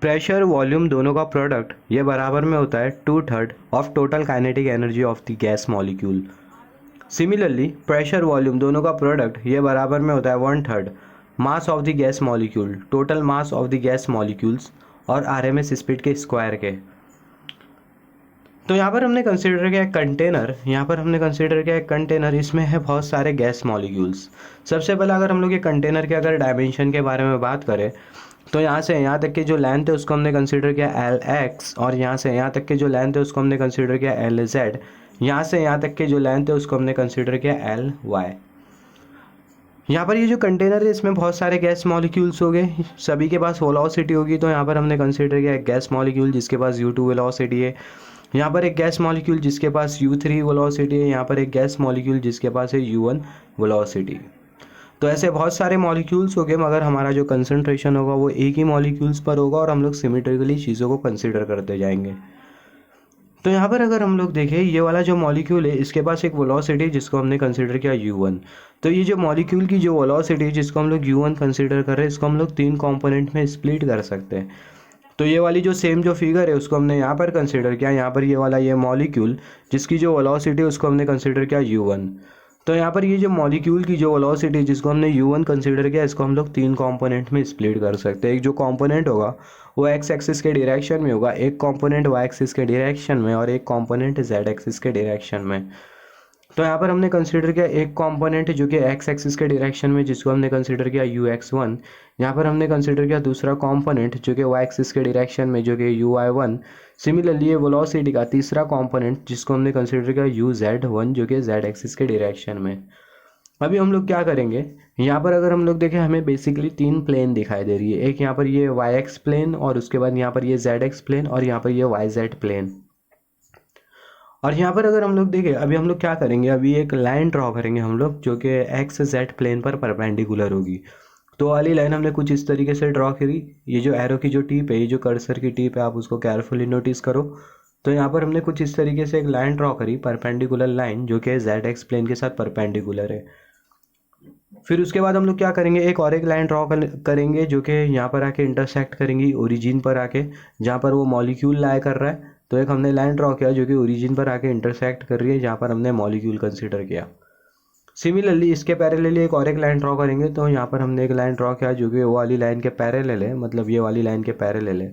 Pressure volume दोनों का product ये बराबर में होता है 2/3 of total kinetic energy of the gas molecule. Similarly pressure volume दोनों का प्रोडक्ट ये बराबर में होता है 1/3 mass of the gas molecule, total mass of the gas molecules और आरएमएस स्पीड के स्क्वायर के। तो यहाँ पर हमने कंसिडर किया एक कंटेनर, इसमें है बहुत सारे गैस मॉलिक्यूल्स। सबसे पहले अगर हम लोग ये कंटेनर के अगर डायमेंशन के बारे में बात करें तो यहाँ से यहाँ तक की जो लेंथ है उसको हमने कंसिडर किया Lx, और यहाँ से यहाँ तक की जो लेंथ है उसको हमने कंसिडर किया Lz, यहाँ से यहाँ तक की जो लेंथ है उसको हमने कंसिडर किया Ly। यहाँ पर ये जो कंटेनर है इसमें बहुत सारे गैस मॉलिक्यूल्स हो गए, सभी के पास वेलोसिटी होगी। तो यहाँ पर हमने कंसिडर किया एक गैस मॉलिक्यूल जिसके पास u2 वेलोसिटी है, यहाँ पर एक गैस मॉलिक्यूल जिसके पास u3 वेलोसिटी है, यहाँ पर एक गैस मॉलिक्यूल जिसके पास है u1 वेलोसिटी। तो ऐसे बहुत सारे मॉलिक्यूल्स हो गए, मगर हमारा जो कंसंट्रेशन होगा वो एक ही मॉलिक्यूल्स पर होगा और हम लोग सिमेट्रिकली चीज़ों को कंसिडर करते जाएंगे। तो यहाँ पर अगर हम लोग देखें ये वाला जो मॉलिक्यूल है इसके पास एक वेलोसिटी जिसको हमने कंसिडर किया u1। तो ये जो मॉलिक्यूल की जो वेलोसिटी है जिसको हम लोग u1 कंसिडर कर रहे हैं इसको हम लोग 3 कंपोनेंट में स्प्लिट कर सकते हैं। तो ये वाली जो सेम जो फिगर है उसको हमने यहाँ पर कंसिडर किया, यहाँ पर ये वाला ये मॉलिक्यूल जिसकी जो वेलोसिटी है उसको हमने कंसिडर किया u1। तो यहाँ पर ये जो मॉलिक्यूल की जो वेलोसिटी जिसको हमने u1 कंसिडर किया इसको हम लोग 3 कंपोनेंट में स्प्लिट कर सकते हैं। एक जो कंपोनेंट होगा वो x एक्सिस के डायरेक्शन में होगा, एक कंपोनेंट y एक्सिस के डायरेक्शन में और एक कंपोनेंट z एक्सिस के डायरेक्शन में। तो यहाँ पर हमने कंसिडर किया एक कंपोनेंट जो कि x एक्सिस के डायरेक्शन में जिसको हमने कंसिडर किया ux1। यहाँ पर हमने कंसिडर किया दूसरा कंपोनेंट जो कि y एक्सिस के डायरेक्शन में जो कि uy1। सिमिलरली ये वेलोसिटी का तीसरा कंपोनेंट जिसको हमने कंसिडर किया uz1 जो कि z एक्सिस के डायरेक्शन में। अभी हम लोग क्या करेंगे, यहाँ पर अगर हम लोग देखें हमें बेसिकली 3 प्लेन दिखाई दे रही है, एक यहाँ पर ये yx प्लेन और उसके बाद यहाँ पर ये zx प्लेन और यहाँ पर ये yz प्लेन। और यहाँ पर अगर हम लोग देखें अभी हम लोग क्या करेंगे, अभी एक लाइन ड्रॉ करेंगे हम लोग जो कि एक्स जेड प्लेन पर परपेंडिकुलर होगी। तो वाली लाइन हमने कुछ इस तरीके से ड्रॉ करी। ये जो एरो की जो टिप है, ये जो कर्सर की टिप है, आप उसको केयरफुली नोटिस करो। तो यहाँ पर हमने कुछ इस तरीके से एक लाइन ड्रॉ करी, परपेंडिकुलर लाइन जो कि जेड एक्स प्लेन के साथ परपेंडिकुलर है। फिर उसके बाद हम लोग क्या करेंगे, एक और एक लाइन ड्रॉ करेंगे जो कि यहाँ पर आके इंटरसेक्ट करेंगी ओरिजिन पर आके, जहाँ पर वो मॉलिक्यूल लाई कर रहा है। तो एक हमने लाइन ड्रॉ किया जो कि ओरिजिन पर आके इंटरसेक्ट कर रही है, जहाँ पर हमने मॉलिक्यूल कंसीडर किया। सिमिलरली इसके पैरेलली एक और एक लाइन ड्रॉ करेंगे। तो यहाँ पर हमने एक लाइन ड्रॉ किया जो कि वो वाली लाइन के पैरेलल है, मतलब ये वाली लाइन के पैरेलल है।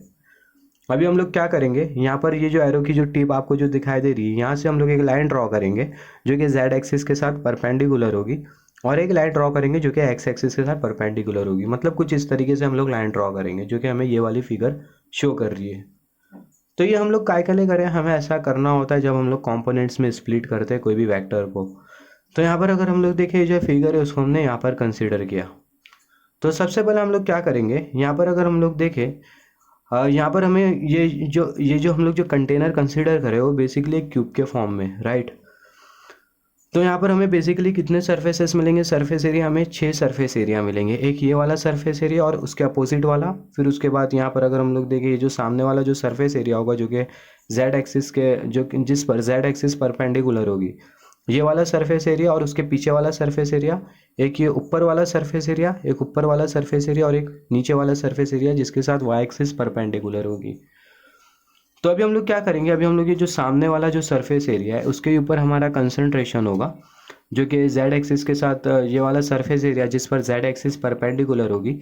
अभी हम लोग क्या करेंगे, यहाँ पर ये जो एरो की जो टिप आपको जो दिखाई दे रही है, यहाँ से हम लोग एक लाइन ड्रॉ करेंगे जो कि जेड एक्सिस के साथ परपेंडिकुलर होगी, और एक लाइन ड्रॉ करेंगे जो कि एक्स एक्सिस के साथ परपेंडिकुलर होगी। मतलब कुछ इस तरीके से हम लोग लाइन ड्रॉ करेंगे जो कि हमें ये वाली फिगर शो कर रही है। तो ये हम लोग काय के लिए करें, हमें ऐसा करना होता है जब हम लोग कंपोनेंट्स में स्प्लिट करते हैं कोई भी वेक्टर को। तो यहाँ पर अगर हम लोग देखें जो फिगर है उसको हमने यहाँ पर कंसिडर किया। तो सबसे पहले हम लोग क्या करेंगे, यहाँ पर अगर हम लोग देखें यहाँ पर हमें ये जो हम लोग जो कंटेनर कंसिडर करें वो बेसिकली एक क्यूब के फॉर्म में, राइट। तो यहाँ पर हमें बेसिकली कितने सरफेसेस मिलेंगे, सरफेस एरिया हमें 6 सरफेस एरिया मिलेंगे। एक ये वाला सरफेस एरिया और उसके अपोजिट वाला, फिर उसके बाद यहाँ पर अगर हम लोग देखें ये जो सामने वाला जो सरफेस एरिया होगा जो कि जेड एक्सिस के जिस पर जेड एक्सिस परपेंडिकुलर होगी, ये वाला सरफेस एरिया और उसके पीछे वाला सरफेस एरिया, एक ये ऊपर वाला सरफेस एरिया, एक ऊपर वाला सरफेस एरिया और एक नीचे वाला सरफेस एरिया जिसके साथ वाई एक्सिस परपेंडिकुलर होगी। तो अभी हम लोग क्या करेंगे, अभी हम लोग ये जो सामने वाला जो सरफेस एरिया है उसके ऊपर हमारा कंसंट्रेशन होगा जो कि जेड एक्सिस के साथ ये वाला सरफेस एरिया जिस पर जेड एक्सिस परपेंडिकुलर होगी,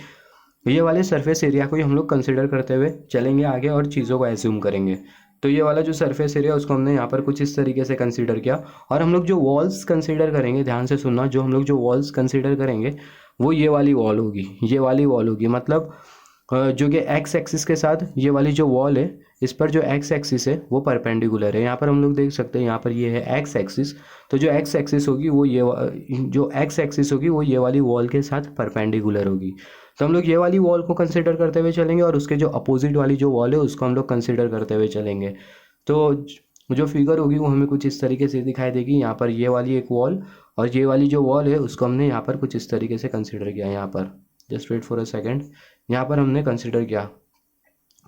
ये वाले सरफेस एरिया को ही हम लोग कंसिडर करते हुए चलेंगे आगे और चीज़ों को एज्यूम करेंगे। तो ये वाला जो सरफेस एरिया उसको हमने यहाँ पर कुछ इस तरीके से कंसिडर किया। और हम लोग जो वॉल्स कंसिडर करेंगे, ध्यान से सुनना, जो हम लोग जो वॉल्स कंसिडर करेंगे वो ये वाली वॉल होगी, ये वाली वॉल होगी। मतलब जो कि एक्स एक्सिस के साथ ये वाली जो वॉल है इस पर जो एक्स एक्सिस है वो परपेंडिकुलर है। यहाँ पर हम लोग देख सकते हैं यहाँ पर ये है एक्स एक्सिस। तो जो एक्स एक्सिस होगी वो जो एक्स एक्सिस होगी वो ये वाली वॉल के साथ परपेंडिकुलर होगी। तो हम लोग ये वाली वॉल को कंसिडर करते हुए चलेंगे और उसके जो अपोजिट वाली जो वॉल है उसको हम लोग कंसिडर करते हुए चलेंगे। तो जो फिगर होगी वो हमें कुछ इस तरीके से दिखाई देगी। यहाँ पर ये वाली एक वॉल और ये वाली जो वॉल है उसको हमने यहाँ पर कुछ इस तरीके से कंसिडर किया। यहाँ पर just wait for a second, यहाँ पर हमने कंसिडर किया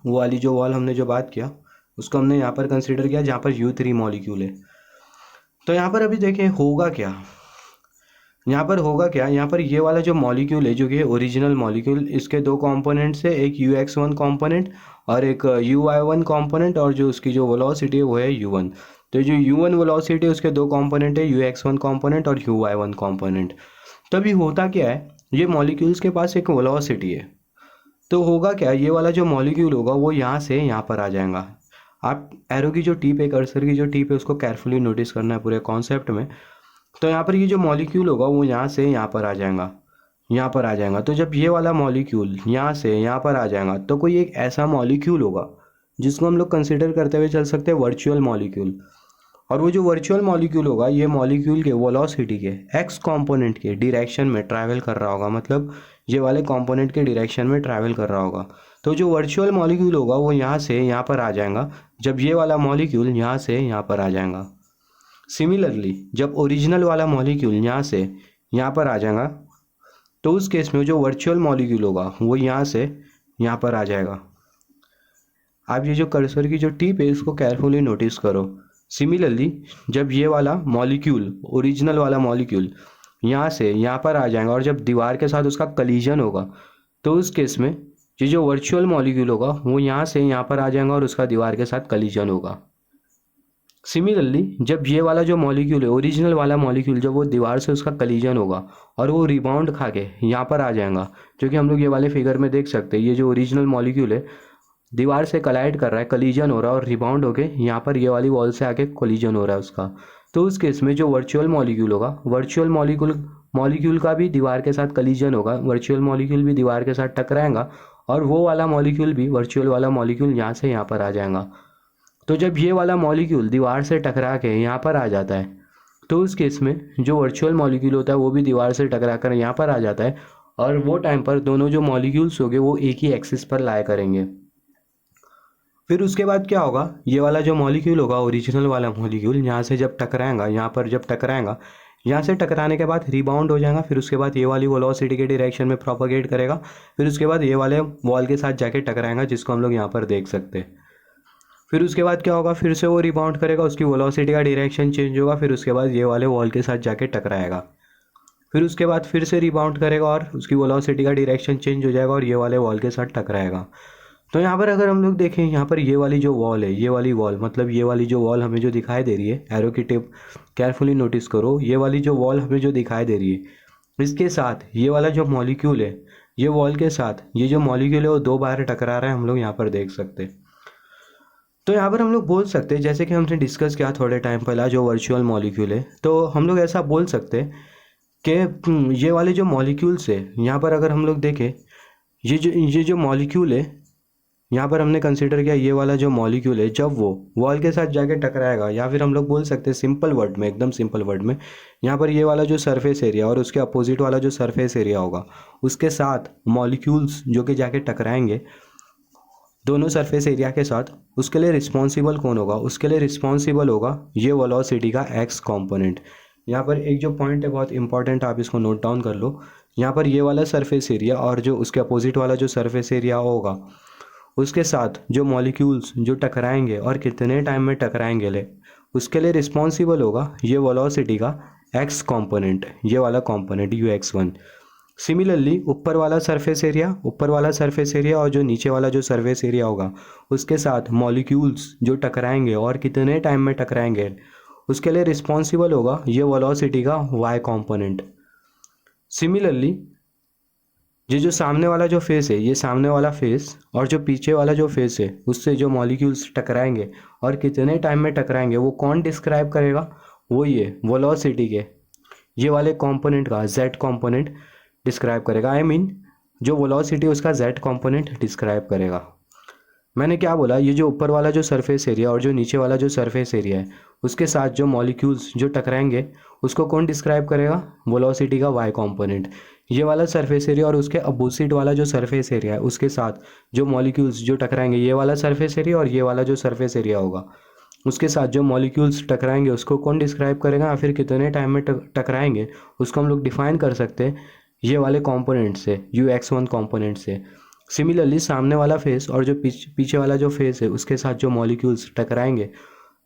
वो वाली जो वॉल हमने जो बात किया उसको हमने यहाँ पर कंसिडर किया जहाँ पर U3 मॉलिक्यूल है। तो यहाँ पर अभी देखें होगा क्या, यहाँ पर होगा क्या, यहाँ पर ये वाला जो मॉलिक्यूल है जो कि ओरिजिनल मॉलिक्यूल, इसके दो कंपोनेंट्स है, एक UX1 कंपोनेंट और एक UY1 कंपोनेंट, और जो उसकी जो वेलोसिटी है वो है U1। तो जो U1 वेलोसिटी है उसके दो कंपोनेंट है, UX1 कंपोनेंट और UY1 कंपोनेंट। तभी होता क्या है, ये मॉलिक्यूल्स के पास एक वेलोसिटी है, तो होगा क्या, ये वाला जो मॉलिक्यूल होगा वो यहाँ से यहाँ पर आ जाएगा। आप एरो की जो टिप है, कर्सर की जो टिप है, उसको केयरफुली नोटिस करना है पूरे कॉन्सेप्ट में। तो यहाँ पर ये जो मॉलिक्यूल होगा वो यहाँ से यहाँ पर आ जाएगा, यहाँ पर आ जाएगा। तो जब ये वाला मॉलिक्यूल यहाँ से यहाँ पर आ जाएगा तो कोई एक ऐसा मॉलिक्यूल होगा जिसको हम लोग कंसिडर करते हुए चल सकते हैं वर्चुअल मॉलिक्यूल। और वो जो वर्चुअल मॉलिक्यूल होगा ये मॉलिक्यूल के वेलोसिटी के एक्स कंपोनेंट के डायरेक्शन में ट्रैवल कर रहा होगा, मतलब ये वाले कंपोनेंट के डायरेक्शन में ट्रैवल कर रहा होगा। तो जो वर्चुअल मॉलिक्यूल होगा वो यहाँ से यहाँ पर आ जाएगा, जब ये वाला मॉलिक्यूल यहाँ से यहाँ पर आ जाएगा। सिमिलरली जब ओरिजिनल वाला मॉलिक्यूल यहाँ से यहाँ पर आ जाएगा तो उस केस में जो वर्चुअल मॉलिक्यूल होगा वो यहाँ से यहाँ पर आ जाएगा। आप ये जो कर्सर की जो टिप है इसको केयरफुली नोटिस करो। सिमिलरली जब ये वाला मॉलिक्यूल, ओरिजिनल वाला मॉलिक्यूल यहाँ से यहाँ पर आ जाएगा और जब दीवार के साथ उसका कलीजन होगा तो उस केस में ये जो वर्चुअल मॉलिक्यूल होगा वो यहाँ से यहाँ पर आ जाएगा और उसका दीवार के साथ कलीजन होगा। सिमिलरली जब ये वाला जो मॉलिक्यूल है, ओरिजिनल वाला मॉलिक्यूल, जब वो दीवार से उसका कलीजन होगा और वो रिबाउंड खा के यहाँ पर आ जाएगा, जो कि हम लोग ये वाले फिगर में देख सकते हैं। ये जो ओरिजिनल मॉलिक्यूल है दीवार से कलाइड कर रहा है, कलीजन हो रहा है और रिबाउंड होके यहाँ पर ये वाली वॉल से आके कोलिजन हो रहा है उसका। तो उस केस में जो वर्चुअल मॉलिक्यूल होगा, वर्चुअल मॉलिक्यूल का भी दीवार के साथ कलीजन होगा, वर्चुअल मॉलिक्यूल भी दीवार के साथ टकराएगा और वो वाला मॉलिक्यूल भी, वर्चुअल वाला मॉलिक्यूल यहाँ से यहाँ पर आ जाएगा। तो जब ये वाला मॉलिक्यूल दीवार से टकरा के यहाँ पर आ जाता है तो उस केस में जो वर्चुअल मॉलिक्यूल होता है वो भी दीवार से टकरा कर यहाँ पर आ जाता है और वो टाइम पर दोनों जो मॉलिक्यूल्स होंगे वो एक ही एक्सिस पर लाया करेंगे। फिर उसके बाद क्या होगा, ये वाला जो मॉलिक्यूल होगा, ओरिजिनल वाला मॉलिक्यूल, यहाँ से जब टकराएगा, यहाँ पर जब टकराएगा, यहाँ से टकराने के बाद रिबाउंड हो जाएगा, फिर उसके बाद ये वाली वेलोसिटी के डायरेक्शन में प्रोपागेट करेगा, फिर उसके बाद ये वाले वॉल के साथ जाके टकराएगा जिसको हम लोग यहाँ पर देख सकते हैं। फिर उसके बाद क्या होगा, फिर से वो रिबाउंड करेगा, उसकी वेलोसिटी का डायरेक्शन चेंज होगा, फिर उसके बाद ये वाले वॉल के साथ जाके टकराएगा, फिर उसके बाद फिर से रिबाउंड करेगा और उसकी वेलोसिटी का डायरेक्शन चेंज हो जाएगा और ये वाले वॉल के साथ टकराएगा। तो यहाँ पर अगर हम लोग देखें, यहाँ पर ये वाली जो वॉल है, ये वाली वॉल, मतलब ये वाली जो वॉल हमें जो दिखाई दे रही है, एरो की टिप केयरफुली नोटिस करो, ये वाली जो वॉल हमें जो दिखाई दे रही है इसके साथ ये वाला जो मॉलिक्यूल है, ये वॉल के साथ ये जो मॉलिक्यूल है वो दो बार टकरा रहा है, हम लोग यहाँ पर देख सकते हैं। तो यहाँ पर हम लोग बोल सकते हैं, जैसे कि हमने डिस्कस किया थोड़े टाइम पहले, जो वर्चुअल मॉलिक्यूल है, तो हम लोग ऐसा बोल सकते हैं कि ये वाले जो मॉलिक्यूल्स है, यहाँ पर अगर हम लोग देखें, ये जो मॉलिक्यूल है, यहाँ पर हमने कंसिडर किया ये वाला जो मॉलिक्यूल है, जब वो वॉल के साथ जाके टकराएगा, या फिर हम लोग बोल सकते हैं सिंपल वर्ड में, एकदम सिंपल वर्ड में, यहाँ पर ये वाला जो सरफेस एरिया और उसके अपोजिट वाला जो सरफेस एरिया होगा उसके साथ मॉलिक्यूल्स जो कि जाके टकराएंगे दोनों सरफेस एरिया के साथ, उसके लिए रिस्पॉन्सिबल कौन होगा, उसके लिए रिस्पॉन्सिबल होगा ये वेलोसिटी का एक्स कंपोनेंट। यहाँ पर एक जो पॉइंट है बहुत इंपॉर्टेंट, आप इसको नोट डाउन कर लो। यहाँ पर ये वाला सरफेस एरिया और जो उसके अपोजिट वाला जो सरफेस एरिया होगा उसके साथ जो मॉलिक्यूल्स जो टकराएंगे और कितने टाइम में टकराएंगे उसके लिए रिस्पॉन्सिबल होगा ये वेलोसिटी का एक्स कंपोनेंट, ये वाला कंपोनेंट UX1। सिमिलरली ऊपर वाला सरफेस एरिया और जो नीचे वाला जो सरफेस एरिया होगा उसके साथ मॉलिक्यूल्स जो टकराएंगे और कितने टाइम में टकराएंगे उसके लिए रिस्पॉन्सिबल होगा ये वेलोसिटी का Y कंपोनेंट। सिमिलरली ये जो सामने वाला जो फेस है, ये सामने वाला फेस और जो पीछे वाला जो फेस है उससे जो मॉलिक्यूल्स टकराएंगे और कितने टाइम में टकराएंगे वो कौन डिस्क्राइब करेगा, वो ये वेलोसिटी के ये वाले कंपोनेंट का Z कंपोनेंट डिस्क्राइब करेगा। आई मीन जो वेलोसिटी उसका Z कंपोनेंट डिस्क्राइब करेगा। मैंने क्या बोला, ये जो ऊपर वाला जो सरफेस एरिया और जो नीचे वाला जो सरफेस एरिया है उसके साथ जो मॉलिक्यूल्स जो टकराएंगे उसको कौन डिस्क्राइब करेगा, वेलोसिटी का Y कंपोनेंट। ये वाला सरफेस एरिया और उसके अपोजिट वाला जो सरफेस एरिया है उसके साथ जो मॉलिक्यूल्स जो टकराएंगे, ये वाला सरफेस एरिया और ये वाला जो सरफेस एरिया होगा उसके साथ जो मॉलिक्यूल्स टकराएंगे उसको कौन डिस्क्राइब करेगा, या फिर कितने टाइम में टकराएंगे उसको हम लोग डिफाइन कर सकते हैं ये वाले कंपोनेंट से, UX1 कंपोनेंट से। सिमिलरली सामने वाला फेस और जो पीछे वाला जो फेस है उसके साथ जो मॉलिक्यूल्स टकराएंगे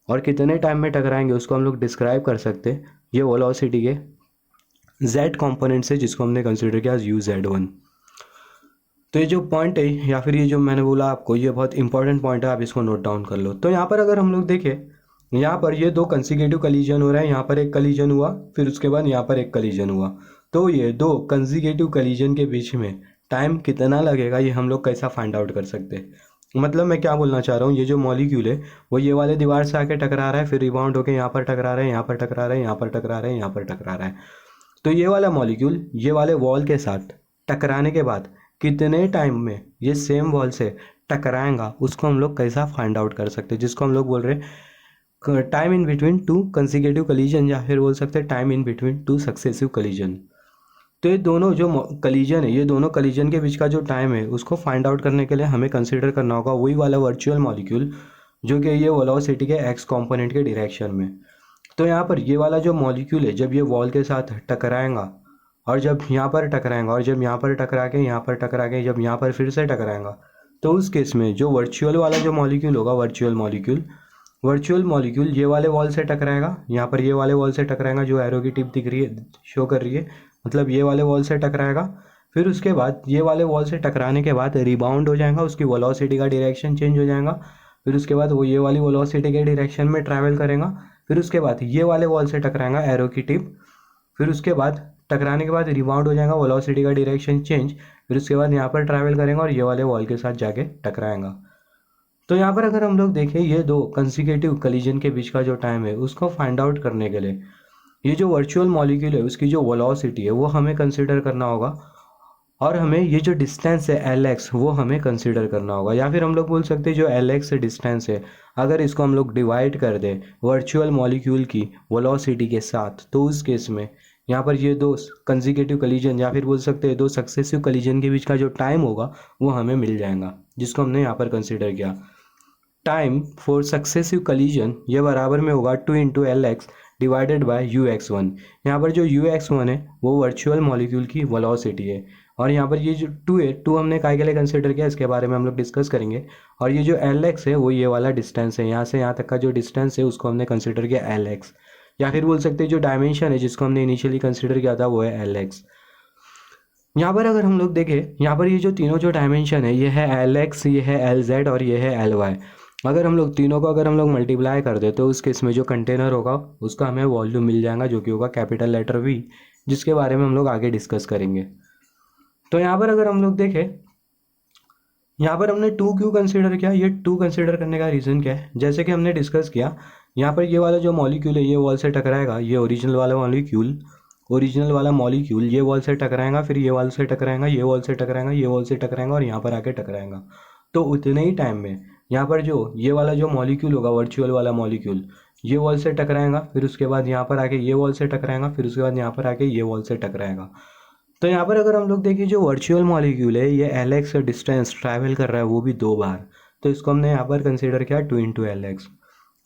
और कितने टाइम में टकराएंगे उसको हम लोग डिस्क्राइब कर सकते हैं ये वेलोसिटी के जेड कॉम्पोनेंट से, जिसको हमने कंसिडर किया UZ1। तो ये जो पॉइंट है या फिर ये जो मैंने बोला आपको, ये बहुत इंपॉर्टेंट पॉइंट है, आप इसको नोट डाउन कर लो। तो यहाँ पर अगर हम लोग देखें, यहाँ पर ये दो कंसिक्यूटिव कलीजन हो रहा है, यहाँ पर एक कलीजन हुआ, फिर उसके बाद यहाँ पर एक कलीजन हुआ। तो ये दो कंसिक्यूटिव कलीजन के बीच में टाइम कितना लगेगा, ये हम लोग कैसा फाइंड आउट कर सकते हैं। मतलब मैं क्या बोलना चाह रहा हूँ, ये जो मॉलिक्यूल है वो ये वाले दीवार से आके टकरा रहा है, फिर रिबाउंड होकर यहाँ पर टकरा रहा है, यहाँ पर टकरा रहा है, यहाँ पर टकरा रहा है, यहाँ पर टकरा रहा है। तो ये वाला मॉलिक्यूल ये वाले वॉल के साथ टकराने के बाद कितने टाइम में ये सेम वॉल से टकराएगा, उसको हम लोग कैसा फाइंड आउट कर सकते हैं, जिसको हम लोग बोल रहे हैं time in between two consecutive collision, या फिर बोल सकते हैं time in between two successive collision. तो ये दोनों जो कलीजन है, ये दोनों कलीजन के बीच का जो टाइम है उसको फाइंड आउट करने के लिए हमें कंसिडर करना होगा वही वाला वर्चुअल मॉलिक्यूल जो कि ये वेलोसिटी के एक्स कंपोनेंट के डायरेक्शन में। तो यहाँ पर ये वाला जो मॉलिक्यूल है, जब ये वॉल के साथ टकराएगा और जब यहाँ पर टकराएगा और जब यहाँ पर टकरा के यहाँ पर टकरा के जब यहाँ पर फिर से टकराएगा, तो उस केस में जो वर्चुअल वाला जो मॉलिक्यूल होगा, वर्चुअल मॉलिक्यूल ये वाले वॉल से टकराएगा, यहाँ पर ये वाले वॉल से टकराएगा, जो एरो की टिप दिख रही है, शो कर रही है, मतलब ये वाले वॉल से टकराएगा। फिर उसके बाद ये वाले वॉल से टकराने के बाद रिबाउंड हो जाएगा, उसकी वेलोसिटी का डायरेक्शन चेंज हो जाएगा। फिर उसके बाद वो ये वाली वेलोसिटी के डायरेक्शन में ट्रैवल करेगा। फिर उसके बाद ये वाले वॉल से टकराएगा, एरो की टिप। फिर उसके बाद टकराने के बाद रिबाउंड हो जाएगा, वेलोसिटी का डायरेक्शन चेंज। फिर उसके बाद यहाँ पर ट्रैवल करेगा और ये वाले वॉल के साथ जाके टकराएगा। तो यहाँ पर अगर हम लोग देखें, ये दो कंसिक्यूटिव कलीजन के बीच का जो टाइम है उसको फाइंड आउट करने के लिए ये जो वर्चुअल मॉलिक्यूल है उसकी जो वेलोसिटी है वो हमें कंसिडर करना होगा, और हमें ये जो डिस्टेंस है Lx वो हमें कंसिडर करना होगा। या फिर हम लोग बोल सकते हैं जो Lx डिस्टेंस है, अगर इसको हम लोग डिवाइड कर दें वर्चुअल मॉलिक्यूल की वेलोसिटी के साथ, तो उस केस में यहाँ पर ये दो कंसिक्यूटिव कलीजन या फिर बोल सकते हैं दो सक्सेसिव कलीजन के बीच का जो टाइम होगा वो हमें मिल जाएगा, जिसको हमने यहाँ पर कंसिडर किया। टाइम फॉर सक्सेसिव कलीजन ये बराबर में होगा 2 × Lx डिवाइडेड बाय Ux1। यहाँ पर जो Ux1 है वो वर्चुअल मॉलिक्यूल की वेलोसिटी है, और यहाँ पर ये जो 2 है, 2 हमने काय के लिए कंसिडर किया इसके बारे में हम लोग डिस्कस करेंगे। और ये जो Lx है वो ये वाला डिस्टेंस है, यहाँ से यहाँ तक का जो डिस्टेंस है उसको हमने कंसिडर किया Lx, या फिर बोल सकते हैं जो डायमेंशन है जिसको हमने इनिशियली कंसिडर किया था वो है Lx। यहाँ पर अगर हम लोग देखें, यहाँ पर ये जो तीनों जो डायमेंशन है, ये है Lx, ये है Lz और ये है Ly। अगर हम लोग तीनों को अगर हम लोग मल्टीप्लाई कर दे तो उस केस में जो कंटेनर होगा उसका हमें वॉल्यूम मिल जाएगा, जो कि होगा कैपिटल लेटर V, जिसके बारे में हम लोग आगे डिस्कस करेंगे। तो यहाँ पर अगर हम लोग देखें, यहाँ पर हमने 2 क्यों कंसिडर किया, ये 2 कंसिडर करने का रीज़न क्या है, जैसे कि हमने डिस्कस किया, यहाँ पर ये वाला जो मॉलिक्यूल है ये वॉल से टकराएगा, ये ओरिजिनल वाला मॉलिक्यूल ये वॉल से टकराएगा, फिर ये वॉल से टकराएगा, ये वॉल से टकराएगा, ये वॉल से टकराएगा और यहाँ पर आके टकराएगा। तो उतने ही टाइम में यहाँ पर जो ये वाला जो मॉलिक्यूल होगा, वर्चुअल वाला मॉलिक्यूल, ये वॉल से टकराएगा, फिर उसके बाद यहाँ पर आके ये वॉल से टकराएगा, फिर उसके बाद यहाँ पर आके ये वॉल से टकराएगा। तो यहाँ पर अगर हम लोग देखिए, जो वर्चुअल मॉलिक्यूल है ये Lx डिस्टेंस ट्रैवल कर रहा है, वो भी 2 बार, तो इसको हमने यहाँ पर कंसिडर किया 2 × Lx।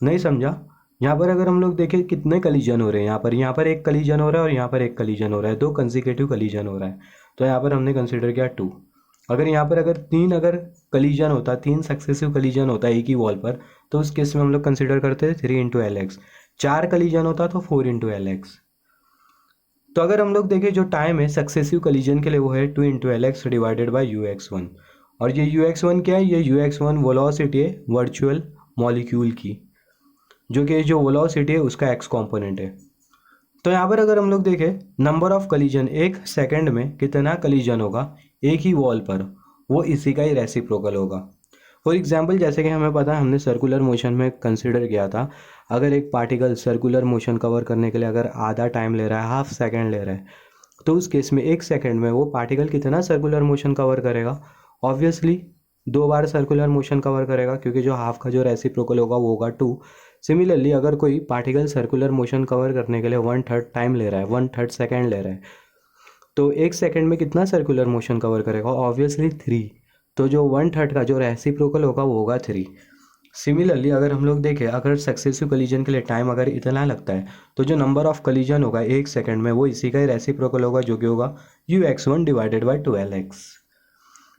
नहीं समझा? यहाँ पर अगर हम लोग देखें कितने कलीजन हो रहे हैं, यहाँ पर एक कलीजन हो रहा है और यहाँ पर एक कलीजन हो रहा है, 2 कंसिक्यूटिव कलीजन हो रहा है, तो यहाँ पर हमने कंसिडर किया 2। अगर यहाँ पर अगर 3 कलीजन होता, 3 सक्सेसिव कलीजन होता एक ही वॉल पर, तो उस केस में हम लोग कंसिडर करते 3 × Lx। 4 कलीजन होता तो 4 × Lx। तो अगर हम लोग देखें, जो टाइम है सक्सेसिव कलीजन के लिए वो है 2 × Lx डिवाइडेड बाय Ux1। और ये Ux1 क्या है, ये Ux1 वेलोसिटी है वर्चुअल मॉलिक्यूल की, जो कि जो वेलोसिटी है उसका एक्स कंपोनेंट है। तो यहाँ पर अगर हम लोग देखें, नंबर ऑफ कलीजन, 1 सेकंड में कितना कलीजन होगा एक ही वॉल पर, वो इसी का ही रेसिप्रोकल होगा। फॉर एग्जांपल, जैसे कि हमें पता है, हमने सर्कुलर मोशन में कंसिडर किया था, अगर एक पार्टिकल सर्कुलर मोशन कवर करने के लिए अगर आधा टाइम ले रहा है, हाफ सेकेंड ले रहा है, तो उस केस में 1 सेकेंड में वो पार्टिकल कितना सर्कुलर मोशन कवर करेगा? ऑब्वियसली 2 बार सर्कुलर मोशन कवर करेगा, क्योंकि जो हाफ का जो रेसिप्रोकल होगा वो होगा 2। सिमिलरली अगर कोई पार्टिकल सर्कुलर मोशन कवर करने के लिए 1/3 टाइम ले रहा है, 1/3 सेकेंड ले रहा है, तो 1 सेकेंड में कितना सर्कुलर मोशन कवर करेगा? ऑब्वियसली 3। तो जो 1/3 का जो रेसिप्रोकल होगा वो होगा 3। सिमिलरली अगर हम लोग देखें, अगर सक्सेसिव कलीजन के लिए टाइम अगर इतना लगता है, तो जो नंबर ऑफ कलीजन होगा 1 सेकेंड में वो इसी का ही रेसिप्रोकल होगा, जो कि होगा Ux1 डिवाइडेड बाय 2Lx।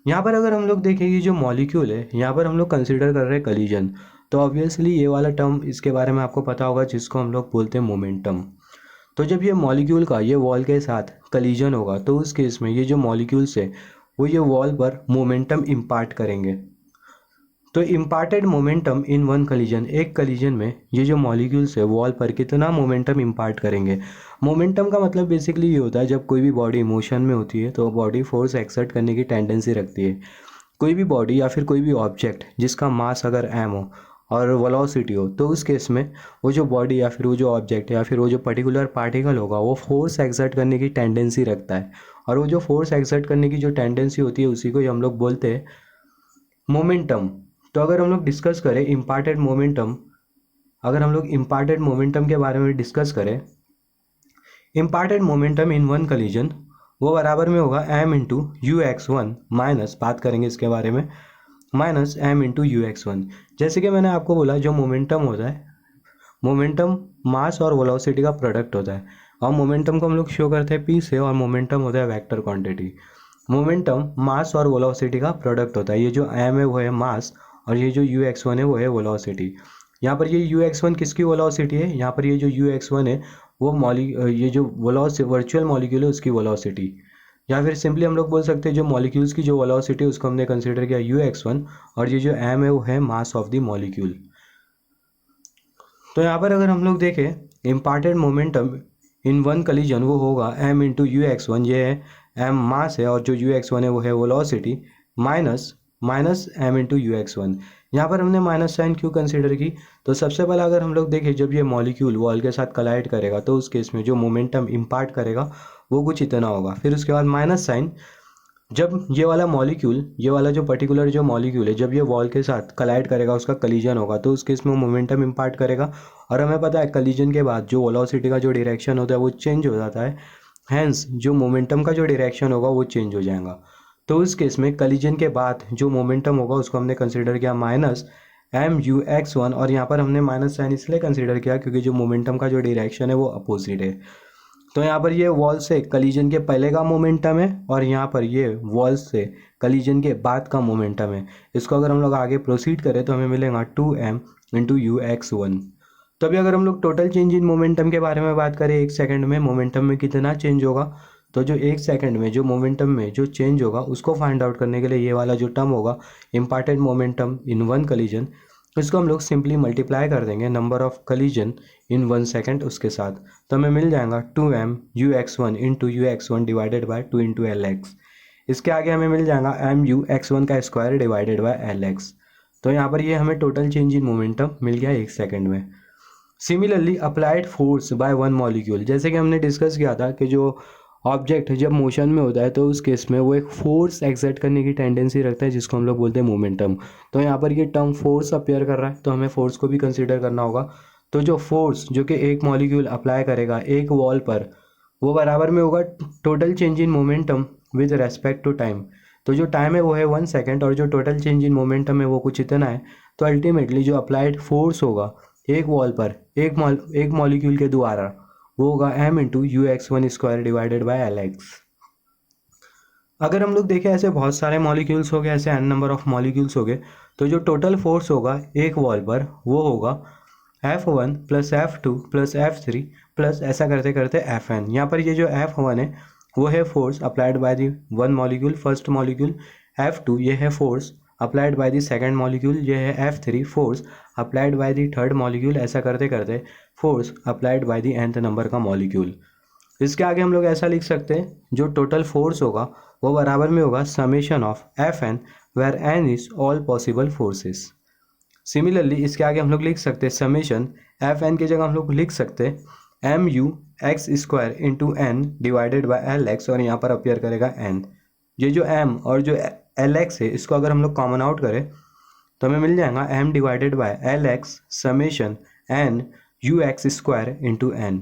यहाँ पर अगर हम लोग देखें, ये जो मॉलिक्यूल है यहाँ पर हम लोग कंसिडर कर रहे हैं कलीजन, तो ऑब्वियसली ये वाला टर्म इसके बारे में आपको पता होगा, जिसको हम लोग बोलते हैं मोमेंटम। तो जब ये मॉलिक्यूल का ये वॉल के साथ कलीजन होगा तो उस केस में ये जो मॉलिक्यूल्स है वो ये वॉल पर मोमेंटम इम्पार्ट करेंगे। तो इम्पार्टेड मोमेंटम इन वन कलीजन, एक कलीजन में ये जो मॉलिक्यूल्स है वॉल पर कितना मोमेंटम इम्पार्ट करेंगे। मोमेंटम का मतलब बेसिकली ये होता है जब कोई भी बॉडी मोशन में होती है तो बॉडी फोर्स एक्सर्ट करने की टेंडेंसी रखती है। कोई भी बॉडी या फिर कोई भी ऑब्जेक्ट जिसका मास अगर m हो और वेलोसिटी हो तो उस केस में वो जो बॉडी या फिर वो जो ऑब्जेक्ट या फिर वो जो पर्टिकुलर पार्टिकल होगा वो फोर्स एक्सर्ट करने की टेंडेंसी रखता है। और वो जो फोर्स एक्सर्ट करने की जो टेंडेंसी होती है उसी को ही हम लोग बोलते हैं मोमेंटम। तो अगर हम लोग डिस्कस करें इम्पार्टेड मोमेंटम, अगर हम लोग इम्पार्टेड मोमेंटम के बारे में डिस्कस करें, इम्पार्टेड मोमेंटम इन वन कलीजन वो बराबर में होगा m into u x one minus, बात करेंगे इसके बारे में, minus m into u x one. जैसे कि मैंने आपको बोला जो मोमेंटम होता है, मोमेंटम मास और वेलोसिटी का प्रोडक्ट होता है और मोमेंटम को हम लोग शो करते हैं p से और मोमेंटम होता है वेक्टर क्वांटिटी। मोमेंटम मास और वेलोसिटी का प्रोडक्ट होता है। ये जो m है वो है मास और ये जो यू एक्स वन है वो है वेलोसिटी। यहाँ पर ये यू एक्स वन किसकी वेलोसिटी है, यहाँ पर ये जो यू एक्स वन है वो ये जो वर्चुअल मॉलिक्यूल है उसकी वेलोसिटी, या फिर सिंपली हम लोग बोल सकते हैं जो मॉलिक्यूल्स की जो वेलोसिटी है उसको हमने कंसीडर किया यू एक्स वन और ये जो m है वो है मास ऑफ द मॉलिक्यूल। तो यहाँ पर अगर हम लोग देखें इम्पार्टेड मोमेंटम इन वन कलीजन वो होगा m into u x one, ये है m मास है और जो यू एक्स वन है वो है velocity, minus m into u x one. यहाँ पर हमने माइनस साइन क्यों कंसीडर की, तो सबसे पहले अगर हम लोग देखें जब ये मॉलिक्यूल वॉल के साथ कलाइड करेगा तो उस केस में जो मोमेंटम इम्पार्ट करेगा वो कुछ इतना होगा। फिर उसके बाद माइनस साइन, जब ये वाला मॉलिक्यूल, ये वाला जो पर्टिकुलर जो मॉलिक्यूल है जब ये वॉल के साथ कलाइड करेगा उसका कलीजन होगा तो उस केस में मोमेंटम इम्पार्ट करेगा। और हमें पता है कलीजन के बाद जो वेलोसिटी का जो डायरेक्शन होता है वो चेंज हो जाता है, हैंस जो मोमेंटम का जो डायरेक्शन होगा वो चेंज हो जाएगा। तो उस केस में कलीजन के बाद जो मोमेंटम होगा उसको हमने कंसीडर किया minus m u x one, और यहाँ पर हमने माइनस साइन इसलिए कंसीडर किया क्योंकि जो मोमेंटम का जो डायरेक्शन है वो अपोजिट है। तो यहाँ पर ये वॉल से कलीजन के पहले का मोमेंटम है और यहाँ पर ये वॉल से कलीजन के बाद का मोमेंटम है। इसको अगर हम लोग आगे प्रोसीड करें तो हमें मिलेगा 2m into u x one. तो अभी अगर हम लोग टोटल चेंज इन मोमेंटम के बारे में बात करें, एक सेकंड में मोमेंटम में कितना चेंज होगा, तो जो एक सेकंड में जो मोमेंटम में जो चेंज होगा उसको फाइंड आउट करने के लिए ये वाला जो टर्म होगा imparted momentum in one collision, इसको हम लोग सिंपली मल्टीप्लाई कर देंगे number of collision in one second उसके साथ, तो हमें मिल जाएगा 2m u x one into u x one divided by 2 into l x. इसके आगे हमें मिल जाएगा m u x वन का square divided by L x. तो यहाँ पर ये हमें टोटल चेंज इन मोमेंटम मिल गया एक सेकेंड में। Similarly applied force by one molecule, जैसे कि हमने डिस्कस किया था कि जो ऑब्जेक्ट जब मोशन में होता है तो उस केस में वो एक फोर्स एक्सर्ट करने की टेंडेंसी रखता है जिसको हम लोग बोलते हैं मोमेंटम। तो यहाँ पर ये टर्म फोर्स अपेयर कर रहा है तो हमें फोर्स को भी कंसीडर करना होगा। तो जो फोर्स जो कि एक मॉलिक्यूल अप्लाई करेगा एक वॉल पर वो बराबर में होगा total change in momentum with respect to time. तो जो टाइम है वो है 1 सेकेंड और जो टोटल चेंज इन मोमेंटम है वो कुछ इतना है। तो अल्टीमेटली जो अप्लाइड फोर्स होगा एक वॉल पर एक मॉलिक्यूल के द्वारा वो होगा m into u x one square divided by L x. अगर हम लोग देखें ऐसे बहुत सारे मॉलिक्यूल्स हो गए, ऐसे n नंबर ऑफ मॉलिक्यूल्स हो गए, तो जो टोटल फोर्स होगा एक वॉल पर वो होगा F1 plus F2 plus F3 plus ऐसा करते करते Fn। यहाँ पर ये जो F1 है वो है force applied by the one molecule first molecule, F2 ये है force applied by the second molecule, ये है F3 force applied by the third molecule, ऐसा करते करते force applied by the nth number का मॉलिक्यूल। इसके आगे हम लोग ऐसा लिख सकते हैं जो टोटल फोर्स होगा वो बराबर में होगा summation of Fn where n is all possible forces. Similarly इसके आगे हम लोग लिख सकते हैं समेशन Fn की जगह हम लोग लिख सकते हैं m u x square into n divided by L x, और यहाँ पर अपेयर करेगा n। ये जो m और जो एल एक्स है इसको अगर हम लोग कॉमन आउट करें तो हमें मिल जाएगा m divided by L X summation n U x square into n।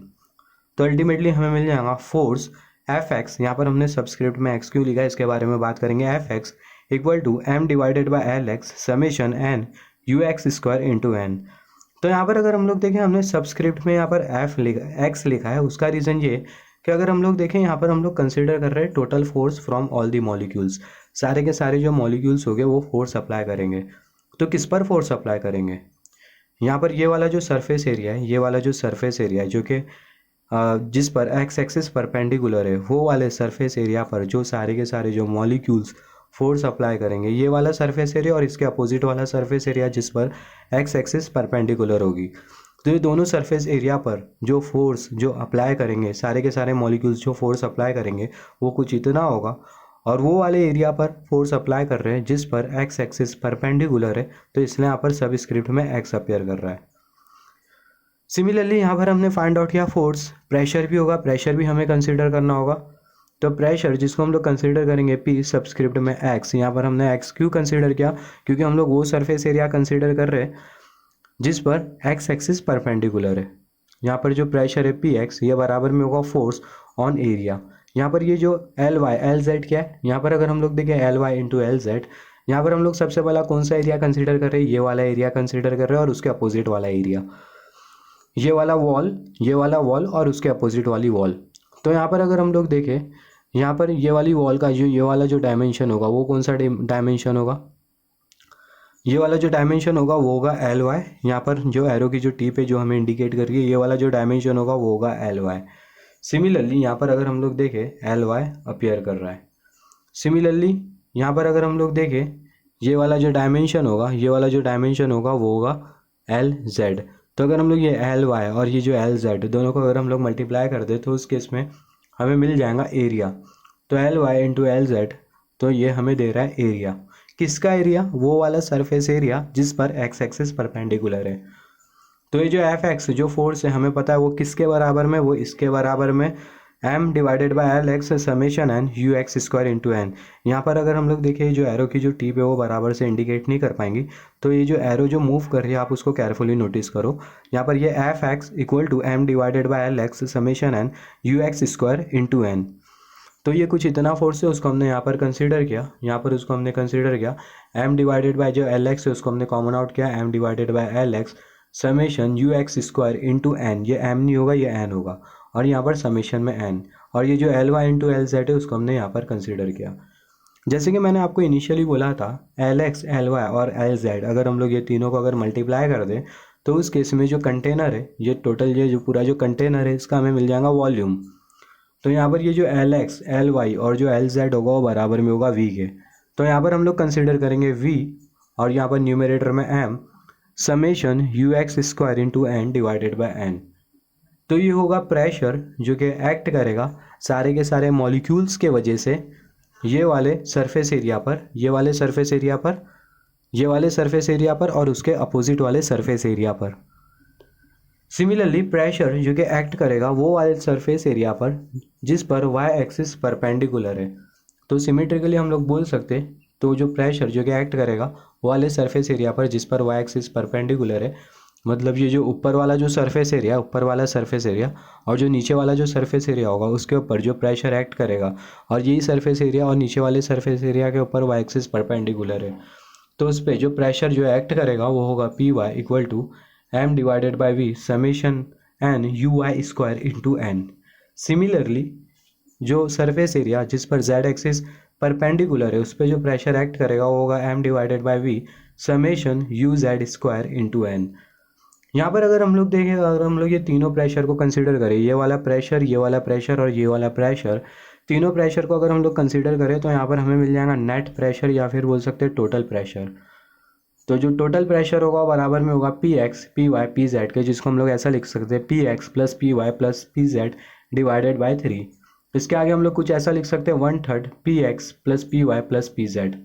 तो अल्टीमेटली हमें मिल जाएगा फोर्स एफ एक्स, यहाँ पर हमने सब्सक्रिप्ट में एक्स क्यों लिखा है इसके बारे में बात करेंगे, F X equal to m divided by L X summation n U x square into n। तो यहाँ पर अगर हम लोग देखें हमने सब्सक्रिप्ट में यहाँ पर एक्स लिखा है, उसका रीज़न ये कि अगर हम लोग देखें यहाँ पर हम लोग कंसिडर कर रहे हैं total force from all the molecules, सारे के सारे जो मॉलिक्यूल्स हो गए वो फोर्स अप्लाई करेंगे। तो किस पर फोर्स अप्लाई करेंगे, यहाँ पर ये वाला जो सरफेस एरिया है, ये वाला जो सरफेस एरिया है जो कि जिस पर एक्स एक्सिस परपेंडिकुलर है, वो वाले सरफेस एरिया पर जो सारे के सारे जो मॉलिक्यूल्स फोर्स अप्लाई करेंगे, ये वाला सरफेस एरिया और इसके अपोजिट वाला सरफेस एरिया जिस पर एक्स एक्सिस परपेंडिकुलर होगी, तो ये दोनों सरफेस एरिया पर जो फोर्स जो अप्लाई करेंगे, सारे के सारे मॉलिक्यूल्स जो फोर्स अप्लाई करेंगे वो कुछ इतना होगा, और वो वाले एरिया पर फोर्स अप्लाई कर रहे हैं जिस पर एक्स एक्सिस परपेंडिकुलर है, तो इसलिए यहाँ पर सब स्क्रिप्ट में एक्स अपेयर कर रहा है। सिमिलरली यहाँ पर हमने फाइंड आउट किया फोर्स, प्रेशर भी होगा, प्रेशर भी हमें कंसिडर करना होगा। तो प्रेशर जिसको हम लोग कंसिडर करेंगे पी सबस्क्रिप्ट में एक्स, यहाँ पर हमने एक्स क्यों कंसिडर किया, क्योंकि हम लोग वो सरफेस एरिया कंसिडर कर रहे हैं जिस पर एक्स एक्सिस परपेंडिकुलर है। यहाँ पर जो प्रेशर है पी एक्स, ये बराबर में होगा फोर्स ऑन एरिया। यहाँ पर ये जो एल वाई एल जेड क्या है, यहाँ पर अगर हम लोग देखें L Y into L Z, यहाँ पर हम लोग सबसे पहला कौन सा एरिया कंसिडर कर रहे हैं, ये वाला एरिया कंसिडर कर रहे हैं और उसके अपोजिट वाला एरिया, ये वाला वॉल और उसके अपोजिट वाली वॉल। तो यहाँ पर अगर हम लोग देखें, यहाँ पर ये वाली वॉल का जो ये वाला जो डायमेंशन होगा वो कौन सा डायमेंशन होगा, ये वाला जो डायमेंशन होगा वो होगा एल वाई। यहाँ पर जो एरो की जो टिप है जो हमें इंडिकेट कर रही है, ये वाला जो डायमेंशन होगा वो होगा एल वाई। सिमिलरली यहाँ पर अगर हम लोग देखें एल वाई अपियर कर रहा है। सिमिलरली यहाँ पर अगर हम लोग देखें, ये वाला जो डायमेंशन होगा, ये वाला जो डायमेंशन होगा वो होगा एल जेड। तो अगर हम लोग ये एल वाई और ये जो एल जेड दोनों को अगर हम लोग मल्टीप्लाई कर दे तो उस केस में हमें मिल जाएगा एरिया। तो L Y into L Z, तो ये हमें दे रहा है एरिया। किसका एरिया, वो वाला सरफेस एरिया जिस पर एक्स एक्सिस परपेंडिकुलर है। तो ये जो एफ एक्स जो फोर्स है हमें पता है वो किसके बराबर में, वो इसके बराबर में M divided by L X summation N you x square into N. यहाँ पर अगर हम लोग देखें जो एरो की जो टिप है वो बराबर से इंडिकेट नहीं कर पाएंगी, तो ये जो एरो जो मूव कर रही है आप उसको केयरफुली नोटिस करो। यहाँ पर ये F X equal to M divided by L X summation N you x square into N. तो ये कुछ इतना फोर्स है उसको हमने यहाँ पर कंसीडर किया, यहाँ पर उसको हमने कंसीडर किया। एम डिवाइडेड बाय जो एल एक्स है उसको हमने कॉमन आउट किया, M divided by L X summation U x square into N. ये एम नहीं होगा ये एन होगा, और यहाँ पर समेशन में एन, और ये जो L Y into L Z है उसको हमने यहाँ पर कंसीडर किया। जैसे कि मैंने आपको इनिशियली बोला था एल एक्स एल वाई और एल जेड अगर हम लोग ये तीनों को अगर मल्टीप्लाई कर दें तो उस केस में जो कंटेनर है, ये टोटल ये जो पूरा जो कंटेनर है इसका हमें मिल जाएगा वॉल्यूम। तो यहाँ पर ये जो एल एक्स एल वाई और जो एल जेड होगा वो बराबर में होगा वी के। तो यहाँ पर हम लोग कंसिडर करेंगे वी और यहाँ पर न्यूमरेटर में M summation U x square into N divided by N. तो ये होगा प्रेशर जो कि एक्ट करेगा सारे के सारे मॉलिक्यूल्स के वजह से ये वाले सरफेस एरिया पर, ये वाले सरफेस एरिया पर, ये वाले सरफेस एरिया पर और उसके अपोजिट वाले सरफेस एरिया पर। सिमिलरली प्रेशर जो कि एक्ट करेगा वो वाले सरफेस एरिया पर जिस पर वाई एक्सिस परपेंडिकुलर है। तो सिमेट्रिकली हम लोग बोल सकते, तो जो प्रेशर जो कि एक्ट करेगा वो वाले सरफेस एरिया पर जिस पर वाई एक्सिस परपेंडिकुलर है, मतलब ये जो ऊपर वाला जो सरफेस एरिया, ऊपर वाला सरफेस एरिया और जो नीचे वाला जो सरफेस एरिया होगा उसके ऊपर जो प्रेशर एक्ट करेगा, और यही सरफेस एरिया और नीचे वाले सरफेस एरिया के ऊपर वाई एक्सिस परपेंडिकुलर है, तो उस पर जो प्रेशर जो एक्ट करेगा वो होगा P Y equal to M divided by V summation N you Y square into N. Similarly जो सरफेस एरिया जिस पर जेड एक्सिस परपेंडिकुलर है उस पर जो प्रेशर एक्ट करेगा वो होगा M divided by V summation U Z square into N. यहाँ पर अगर हम लोग देखें, अगर हम लोग ये तीनों प्रेशर को कंसीडर करें, ये वाला प्रेशर, ये वाला प्रेशर और ये वाला प्रेशर, तीनों प्रेशर को अगर हम लोग कंसीडर करें तो यहाँ पर हमें मिल जाएगा नेट प्रेशर या फिर बोल सकते हैं टोटल प्रेशर। तो जो टोटल प्रेशर होगा बराबर में होगा P X P Y P Z के, जिसको हम लोग ऐसा लिख सकते हैं P X plus P Y plus P Z divided by 3। इसके आगे हम लोग कुछ ऐसा लिख सकते हैं 1/3 P X plus P Y plus P Z.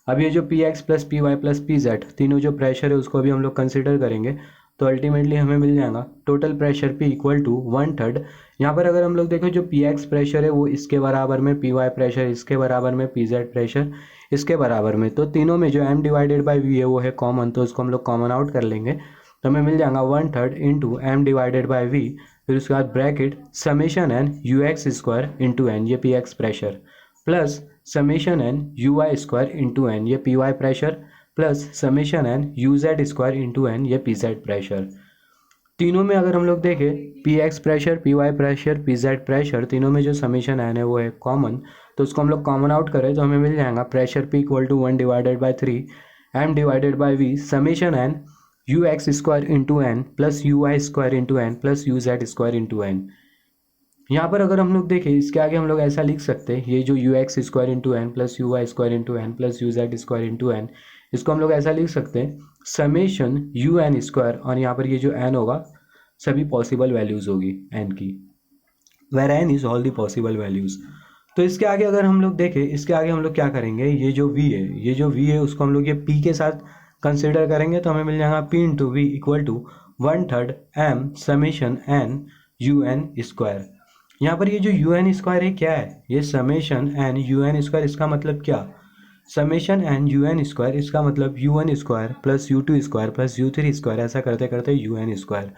अब ये जो P X plus P Y plus P Z तीनों जो प्रेशर है उसको भी हम लोग कंसिडर करेंगे, तो अल्टीमेटली हमें मिल जाएगा total pressure P equal to 1/3। यहाँ पर अगर हम लोग देखें जो पी एक्स प्रेशर है वो इसके बराबर में, पी वाई प्रेशर इसके बराबर में, पी जेड प्रेशर इसके बराबर में, तो तीनों में जो m डिवाइडेड बाई वी है वो है कॉमन, तो उसको हम लोग कॉमन आउट कर लेंगे तो हमें मिल जाएगा 1/3 into m divided by v, फिर उसके बाद bracket summation N you x square into N, ये p x pressure, plus summation N you Y square into N, ये p y pressure, plus summation N u Z square into N, ये p z pressure. तीनों में अगर हम लोग देखें p x pressure, p y pressure, p z pressure, तीनों में जो समेशन एन है वो है कॉमन, तो उसको हम लोग कॉमन आउट करें तो हमें मिल जाएगा pressure P equal to 1 divided by 3 M divided by V summation N you x square into N plus U Y square into N plus U Z square into N. यहाँ पर अगर हम लोग देखें इसके आगे हम लोग ऐसा लिख सकते हैं, ये जो U x square into N plus U Y square into N plus U Z square into N, इसको हम लोग ऐसा लिख सकते हैं समेशन यू एन स्क्वायर, और यहाँ पर ये जो एन होगा सभी पॉसिबल वैल्यूज़ होगी एन की, where N is all the possible values. तो इसके आगे अगर हम लोग देखें, इसके आगे हम लोग क्या करेंगे, ये जो v है, ये जो v है उसको हम लोग ये p के साथ कंसिडर करेंगे, तो हमें मिल जाएगा p into V equal to 1/3 m summation n U N square. यहाँ पर ये जो यू एन स्क्वायर है क्या है, ये summation N U N square, इसका मतलब क्या, summation N U N square, इसका मतलब U one square plus U two square plus U three square, ऐसा करते करते यू एन स्क्वायर।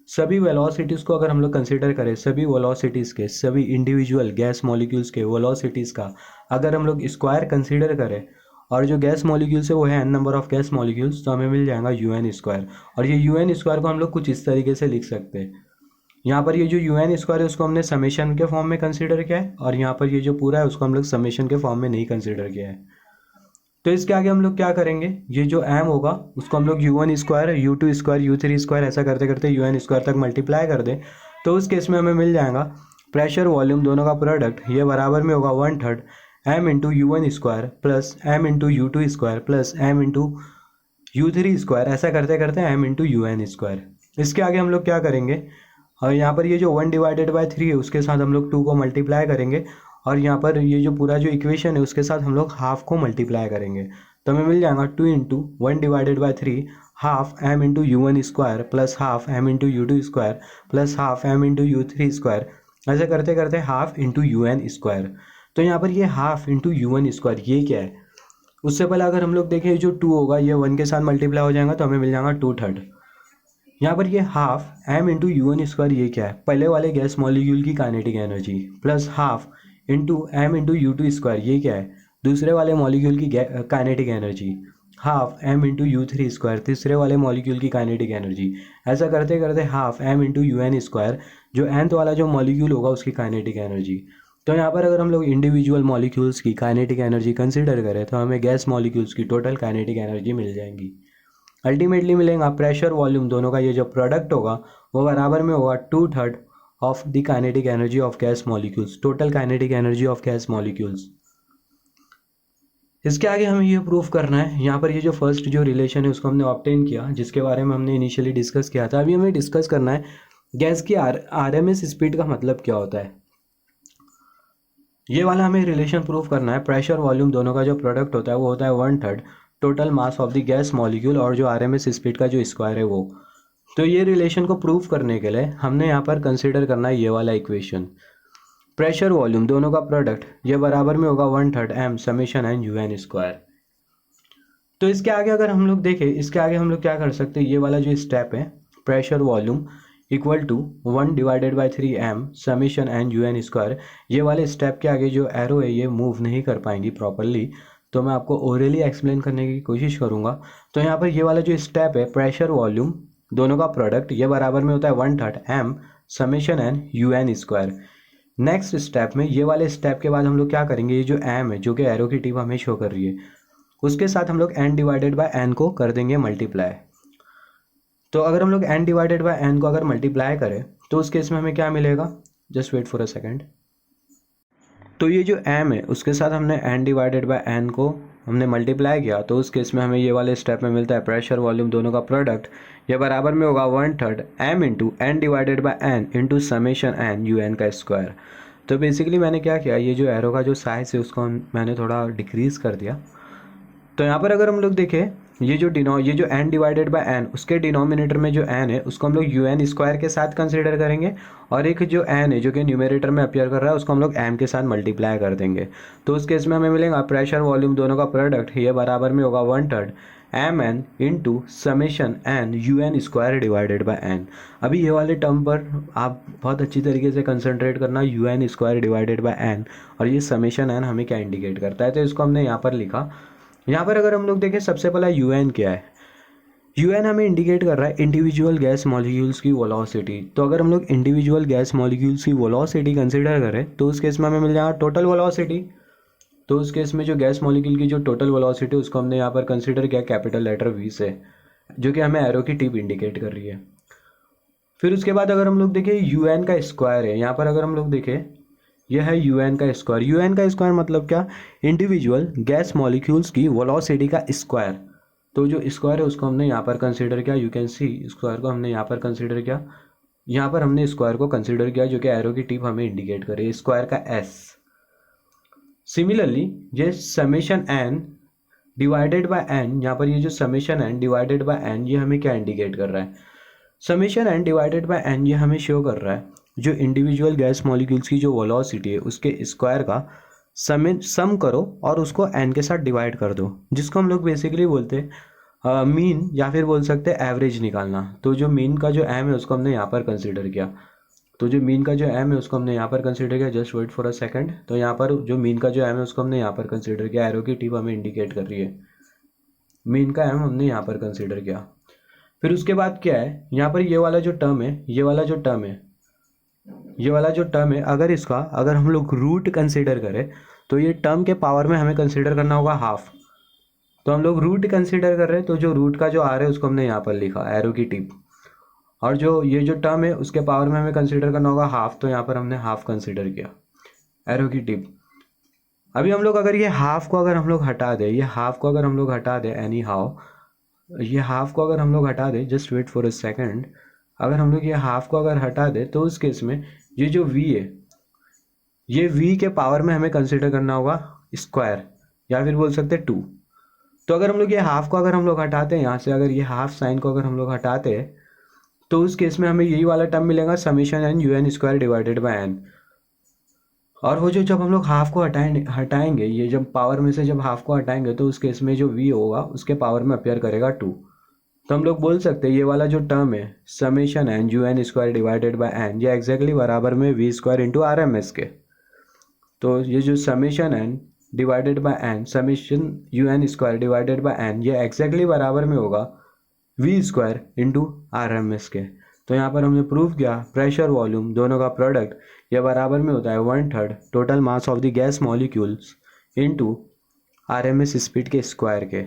सभी वेलोसिटीज़ को अगर हम लोग कंसिडर करें, सभी वेलोसिटीज़ के, सभी इंडिविजुअल गैस मॉलिक्यूल्स के वेलोसिटीज़ का अगर हम लोग स्क्वायर कंसिडर करें, और जो गैस मॉलिक्यूल्स है वो है N number of gas molecules, तो हमें मिल जाएगा यू एन स्क्वायर। और ये यू एन स्क्वायर को हम लोग कुछ इस तरीके से लिख सकते हैं, यहाँ पर ये जो यू एन स्क्वायर है उसको हमने समेशन के फॉर्म में कंसिडर किया है, और यहाँ पर ये जो पूरा है उसको हम लोग समेशन के फॉर्म में नहीं कंसिडर किया है। तो इसके आगे हम लोग क्या करेंगे, ये जो m होगा उसको हम लोग U one square U two square U three square ऐसा करते करते यू एन स्क्वायर तक मल्टीप्लाई कर दें, तो उस केस में हमें मिल जाएगा प्रेशर वॉल्यूम दोनों का प्रोडक्ट, ये बराबर में होगा 1/3 m into U one square plus m into U two square plus m into U three square, ऐसा करते करते m into U N square. इसके आगे हम लोग क्या करेंगे, और यहाँ पर ये जो 1/3 है उसके साथ हम लोग 2 को मल्टीप्लाई करेंगे, और यहाँ पर ये जो पूरा जो इक्वेशन है उसके साथ हम लोग हाफ को मल्टीप्लाई करेंगे, तो हमें मिल जाएगा 2 into 1/3 half m into U one square plus half m into U two square plus half m into U three square, ऐसे करते करते half into U N square. तो यहाँ पर ये half into U one square ये क्या है, उससे पहले अगर हम लोग देखें जो 2 होगा ये 1 के साथ मल्टीप्लाई हो जाएगा, तो हमें मिल जाएगा 2/3। यहाँ पर ये half m into U one square ये क्या है, पहले वाले गैस मॉलिक्यूल की kinetic energy, plus half into m into U two square ये क्या है, दूसरे वाले मॉलिक्यूल की kinetic energy, half m into U three square तीसरे वाले मॉलिक्यूल की काइनेटिक एनर्जी, ऐसा करते करते half m into U N square जो nth वाला जो मॉलिक्यूल होगा उसकी काइनेटिक एनर्जी। तो यहाँ पर अगर हम लोग इंडिविजुअल मॉलिक्यूल्स की काइनेटिक एनर्जी कंसिडर करें तो हमें गैस मॉलिक्यूल्स की टोटल काइनेटिक एनर्जी मिल जाएंगी। अल्टीमेटली मिलेगा प्रेशर वॉल्यूम दोनों का ये जो प्रोडक्ट होगा वो बराबर में होगा 2/3 of the kinetic energy of gas molecules, total kinetic energy of gas molecules. इसके आगे हमें ये प्रूफ करना है, यहाँ पर ये जो फर्स्ट जो रिलेशन है उसको हमने ऑब्टेन किया जिसके बारे में हमने इनिशियली डिस्कस किया था। अभी हमें डिस्कस करना है गैस की आरएमएस स्पीड का मतलब क्या होता है, ये वाला हमें रिलेशन प्रूफ करना है। प्रेशर वॉल्यूम दोनों का जो प्रोडक्ट होता है वो होता है 1/3 total mass of the gas molecule, और जो आरएमएस स्पीड का जो स्क्वायर है वो। तो ये रिलेशन को प्रूफ करने के लिए हमने यहाँ पर कंसिडर करना है ये वाला इक्वेशन, प्रेशर वॉल्यूम दोनों का प्रोडक्ट ये बराबर में होगा 1/3 m summation N U N square. तो इसके आगे अगर हम लोग देखें, इसके आगे हम लोग क्या कर सकते हैं, ये वाला जो स्टेप है pressure volume equal to 1/3 m summation N U N square, ये वाले स्टेप के आगे जो एरो है ये मूव नहीं कर पाएंगी प्रॉपरली, तो मैं आपको ओरली एक्सप्लेन करने की कोशिश करूँगा। तो यहाँ पर ये वाला जो स्टेप है प्रेशर वॉल्यूम दोनों का प्रोडक्ट ये बराबर में होता है 1/3 m summation N U N square. Next step में ये वाले स्टेप के बाद हम लोग क्या करेंगे, ये जो m है जो कि एरो की टिप हमें शो कर रही है उसके साथ हम लोग n/n को कर देंगे मल्टीप्लाई। तो अगर हम लोग n/n को अगर मल्टीप्लाई करें तो उस केस में हमें क्या मिलेगा, just wait for a second. तो ये जो m है उसके साथ हमने n/n को हमने मल्टीप्लाई किया, तो उस केस में हमें ये वाले स्टेप में मिलता है प्रेशर वॉल्यूम दोनों का प्रोडक्ट ये बराबर में होगा 1/3 m into n/n into summation N U N का स्क्वायर। तो बेसिकली मैंने क्या किया, ये जो एरो का जो साइज है उसको मैंने थोड़ा डिक्रीज़ कर दिया। तो यहाँ पर अगर हम लोग देखें ये जो n/n उसके डिनोमिनेटर में जो n है उसको हम लोग यू एन स्क्वायर के साथ कंसिडर करेंगे, और एक जो n है जो कि न्यूमरेटर में अपीयर कर रहा है उसको हम लोग m के साथ मल्टीप्लाई कर देंगे। तो उस केस में हमें मिलेगा प्रेशर वॉल्यूम दोनों का प्रोडक्ट ये बराबर में होगा 1/3 mn into summation N U N square divided by n। अभी ये वाले टर्म पर आप बहुत अच्छी तरीके से कंसंट्रेट करना, U N square divided by n, और ये समेशन n हमें क्या इंडिकेट करता है, तो इसको हमने यहाँ पर लिखा। यहाँ पर अगर हम लोग देखें सबसे पहला यू एन क्या है, यू एन हमें इंडिकेट कर रहा है इंडिविजुअल गैस मॉलिक्यूल्स की वेलोसिटी। तो अगर हम लोग इंडिविजुअल गैस मॉलिक्यूल्स की वेलोसिटी कंसिडर करें तो उस केस में हमें मिल जाएगा टोटल वेलोसिटी। तो उस केस में जो गैस मॉलिक्यूल की जो टोटल वेलोसिटी उसको हमने यहाँ पर कंसिडर किया कैपिटल लेटर V से, जो कि हमें एरो की टिप इंडिकेट कर रही है। फिर उसके बाद अगर हम लोग देखें UN का स्क्वायर है, यहाँ पर अगर हम लोग देखें यह है UN का स्क्वायर। UN का स्क्वायर मतलब क्या, इंडिविजुअल गैस मॉलिक्यूल्स की वेलोसिटी का स्क्वायर। तो जो स्क्वायर है उसको हमने यहाँ पर कंसिडर किया, यू कैन सी स्क्वायर को हमने यहाँ पर कंसिडर किया, यहाँ पर हमने स्क्वायर को कंसिडर किया जो कि एरो की टिप हमें इंडिकेट करे स्क्वायर का S। सिमिलरली ये summation n divided by n, यहाँ पर ये जो summation n divided by n ये हमें क्या इंडिकेट कर रहा है, summation n divided by n ये हमें शो कर रहा है जो इंडिविजुअल गैस मॉलिक्यूल्स की जो वेलोसिटी है उसके स्क्वायर का सम करो और उसको n के साथ डिवाइड कर दो, जिसको हम लोग बेसिकली बोलते हैं मीन या फिर बोल सकते हैं एवरेज निकालना। तो जो मीन का जो m है उसको हमने यहाँ पर कंसिडर किया, तो जो मीन का जो m है उसको हमने यहाँ पर कंसिडर किया, just wait for a second. तो यहाँ पर जो मीन का जो m है उसको हमने यहाँ पर कंसिडर किया, एरो की टिप हमें इंडिकेट कर रही है, मीन का m हमने यहाँ पर कंसिडर किया। फिर उसके बाद क्या है, यहाँ पर ये वाला जो टर्म है, ये वाला जो टर्म है, ये वाला जो टर्म है, अगर हम लोग रूट कंसिडर करें तो ये टर्म के पावर में हमें कंसिडर करना होगा हाफ। तो हम लोग रूट कंसिडर कर रहे हैं, तो जो रूट का जो आर है उसको हमने यहाँ पर लिखा एरो की टिप, और जो ये जो टर्म है उसके पावर में हमें कंसिडर करना होगा हाफ, तो यहाँ पर हमने हाफ कंसिडर किया एरो की टिप। अभी हम लोग अगर ये हाफ को अगर हम लोग हटा दें, ये हाफ को अगर हम लोग हटा दें एनी हाउ, ये हाफ को अगर हम लोग हटा दें, just wait for a second, अगर हम लोग ये हाफ को अगर हटा दें तो उस केस में ये जो v है, ये v के पावर में हमें कंसिडर करना होगा स्क्वायर या फिर बोल सकते हैं 2। तो अगर हम लोग ये हाफ को अगर हम लोग हटाते हैं यहाँ से, अगर ये हाफ साइन को अगर हम लोग हटाते हैं तो उस केस में हमें यही वाला टर्म मिलेगा summation n UN square divided by n। और वो जो जब हम लोग हाफ को हटाएंगे, ये जब पावर में से जब हाफ को हटाएंगे तो उस केस में जो v होगा उसके पावर में अपेयर करेगा 2। तो हम लोग बोल सकते हैं ये वाला जो टर्म है summation n UN square divided by n, ये एग्जैक्टली बराबर में v स्क्वायर इंटू RMS के। तो ये जो summation n divided by n summation UN square divided by n ये एग्जैक्टली बराबर में होगा v स्क्वायर इंटू RMS के। तो यहाँ पर हमने प्रूव किया प्रेशर वॉल्यूम दोनों का प्रोडक्ट ये बराबर में होता है 1/3 total mass of the gas molecules into RMS speed के स्क्वायर के।